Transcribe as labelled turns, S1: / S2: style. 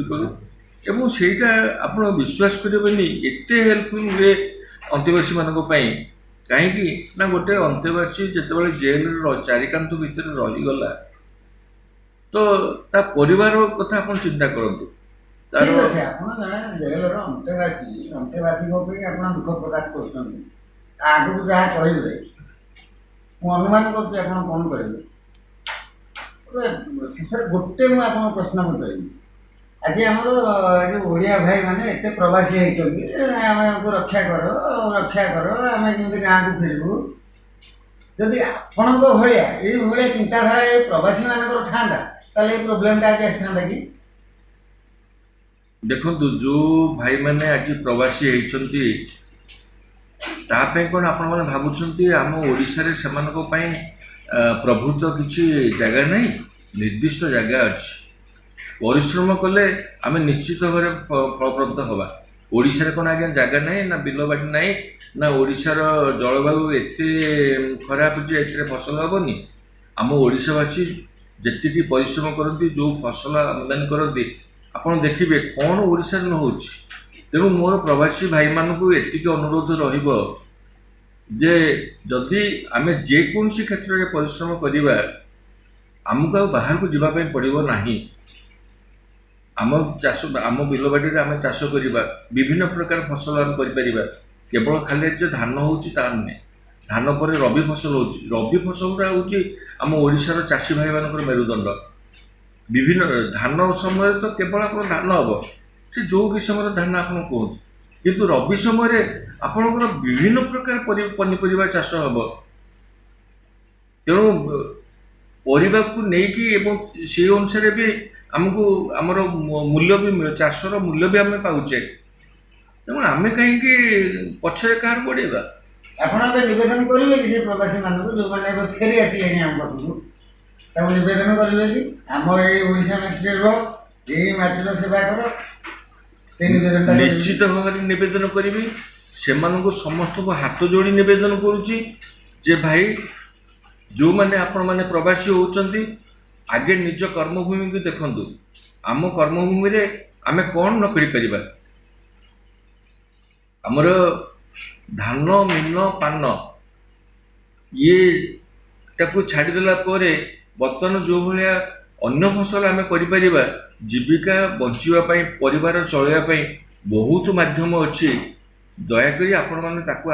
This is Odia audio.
S1: ଛୁଟି କରୁ ଏବଂ ସେଇଟା ଆପଣ ବିଶ୍ୱାସ କରିବେନି ଏତେ ହେଲ୍ପଫୁଲ୍ ହୁଏ ଅନ୍ତେବାସୀ ମାନଙ୍କ ପାଇଁ। କାହିଁକି ନା ଗୋଟେ ଅନ୍ତେବାସୀ ଯେତେବେଳେ ଜେଲରେ ଚାରିକାନ୍ଥ ଭିତରେ ରହିଗଲା ତ ତା ପରିବାର କଥା ଆପଣ ଚିନ୍ତା କରନ୍ତୁ। ତାର
S2: ଠିକ୍ ଅଛି, ଆପଣ ଜଣେ ଜେଲର ଅନ୍ତେବାସୀଙ୍କ ପାଇଁ ଆପଣ ଦୁଃଖ ପ୍ରକାଶ କରୁଛନ୍ତି। ଆଗକୁ ଯାହା କହିବେ ମୁଁ ଅନୁମାନ କରୁଛି ଆପଣ କ'ଣ କହିବେ। ଶେଷରେ ଗୋଟେ ମୁଁ ଆପଣଙ୍କୁ ପ୍ରଶ୍ନ ପଚାରିବି। ଆଜି ଆମର ଯେଉଁ ଓଡ଼ିଆ ଭାଇମାନେ ଏତେ ପ୍ରବାସୀ ହେଇଛନ୍ତି, ଆମକୁ ରକ୍ଷା କର ଆମେ କେମିତି ଗାଁକୁ ଫେରିବୁ। ଯଦି ଆପଣଙ୍କ ଭଳିଆ ଏଇଭଳିଆ ଚିନ୍ତାଧାରା ଏଇ ପ୍ରବାସୀମାନଙ୍କର ଥାନ୍ତା ତାହେଲେ ଏଇ ପ୍ରୋବ୍ଲେମଟା ଆଜି ଆସିଥାନ୍ତା କି?
S1: ଦେଖନ୍ତୁ, ଯୋଉ ଭାଇମାନେ ଆଜି ପ୍ରବାସୀ ହେଇଛନ୍ତି ତା ପାଇଁ କ'ଣ ଆପଣମାନେ ଭାବୁଛନ୍ତି ଆମ ଓଡ଼ିଶାରେ ସେମାନଙ୍କ ପାଇଁ ପ୍ରଭୁତ୍ୱ କିଛି ଜାଗା ନାହିଁ? ନିର୍ଦ୍ଦିଷ୍ଟ ଜାଗା ଅଛି। ପରିଶ୍ରମ କଲେ ଆମେ ନିଶ୍ଚିତ ଭାବରେ ଫଳପ୍ରଦ ହେବା। ଓଡ଼ିଶାରେ କ'ଣ ଆଜ୍ଞା ଜାଗା ନାହିଁ, ନା ବିଲବାଡ଼ି ନାହିଁ, ନା ଓଡ଼ିଶାର ଜଳବାୟୁ ଏତେ ଖରାପ ଯେ ଏଥିରେ ଫସଲ ହେବନି? ଆମ ଓଡ଼ିଶାବାସୀ ଯେତିକି ପରିଶ୍ରମ କରନ୍ତି, ଯେଉଁ ଫସଲ ଆମଦାନୀ କରନ୍ତି, ଆପଣ ଦେଖିବେ କ'ଣ ଓଡ଼ିଶାରେ ନ ହେଉଛି। ତେଣୁ ମୋର ପ୍ରବାସୀ ଭାଇମାନଙ୍କୁ ଏତିକି ଅନୁରୋଧ ରହିବ ଯେ ଯଦି ଆମେ ଯେକୌଣସି କ୍ଷେତ୍ରରେ ପରିଶ୍ରମ କରିବା ଆମକୁ ଆଉ ବାହାରକୁ ଯିବା ପାଇଁ ପଡ଼ିବ ନାହିଁ। ଆମ ବିଲବାଡ଼ିରେ ଆମେ ଚାଷ କରିବା, ବିଭିନ୍ନ ପ୍ରକାର ଫସଲ ଆମେ କରିପାରିବା। କେବଳ ଖାଲି ଯେ ଧାନ ହେଉଛି ତା ନୁହେଁ, ଧାନ ପରେ ରବି ଫସଲ ହେଉଛି। ରବି ଫସଲଟା ହେଉଛି ଆମ ଓଡ଼ିଶାର ଚାଷୀ ଭାଇମାନଙ୍କର ମେରୁଦଣ୍ଡ। ବିଭିନ୍ନ ଧାନ ସମୟରେ ତ କେବଳ ଆପଣ ଧାନ ହେବ, ସେ ଯେଉଁ କିସମର ଧାନ ଆପଣ କୁହନ୍ତୁ, କିନ୍ତୁ ରବି ସମୟରେ ଆପଣଙ୍କର ବିଭିନ୍ନ ପ୍ରକାର ପନିପରିବା ଚାଷ ହେବ। ତେଣୁ ପରିବାକୁ ନେଇକି ଏବଂ ସେଇ ଅନୁସାରେ ବି ଆମକୁ ଆମର ମୂଲ୍ୟ ବି ଚାଷର ମୂଲ୍ୟ ବି ଆମେ ପାଉଛେ। ତେଣୁ ଆମେ କାହିଁକି ପଛରେ କାହାର ପଡ଼ିବା?
S2: ଆପଣ ଏବେ ନିବେଦନ କରିବେ କି ସେ ପ୍ରବାସୀମାନଙ୍କୁ ଯେଉଁମାନେ ଏବେ ଫେରି ଆସିଲେଣି ଆମ ପାଖକୁ, ତାଙ୍କୁ ନିବେଦନ କରିବେ କି ଆମ ଏଇ ଓଡ଼ିଶା ମାଟିରେ ରୁହ, ଏଇ ମାଟିର ସେବା କର? ସେଇ ନିବେଦନଟା
S1: ନିଶ୍ଚିତ ଭାବରେ ନିବେଦନ କରିବି। ସେମାନଙ୍କୁ ସମସ୍ତଙ୍କୁ ହାତ ଯୋଡ଼ି ନିବେଦନ କରୁଛି ଯେ ଭାଇ, ଯେଉଁମାନେ ଆପଣମାନେ ପ୍ରବାସୀ ହେଉଛନ୍ତି ଆଗେ ନିଜ କର୍ମଭୂମିକୁ ଦେଖନ୍ତୁ। ଆମ କର୍ମଭୂମିରେ ଆମେ କ'ଣ ନ କରିପାରିବା? ଆମର ଧାନ, ମୀନ, ପାନ ଇଏଟାକୁ ଛାଡ଼ିଦେଲା ପରେ ବର୍ତ୍ତମାନ ଯେଉଁ ଭଳିଆ ଅନ୍ୟ ଫସଲ ଆମେ କରିପାରିବା, ଜୀବିକା ବଞ୍ଚିବା ପାଇଁ, ପରିବାର ଚଳାଇବା ପାଇଁ ବହୁତ ମାଧ୍ୟମ ଅଛି। ଦୟାକରି ଆପଣମାନେ ତାକୁ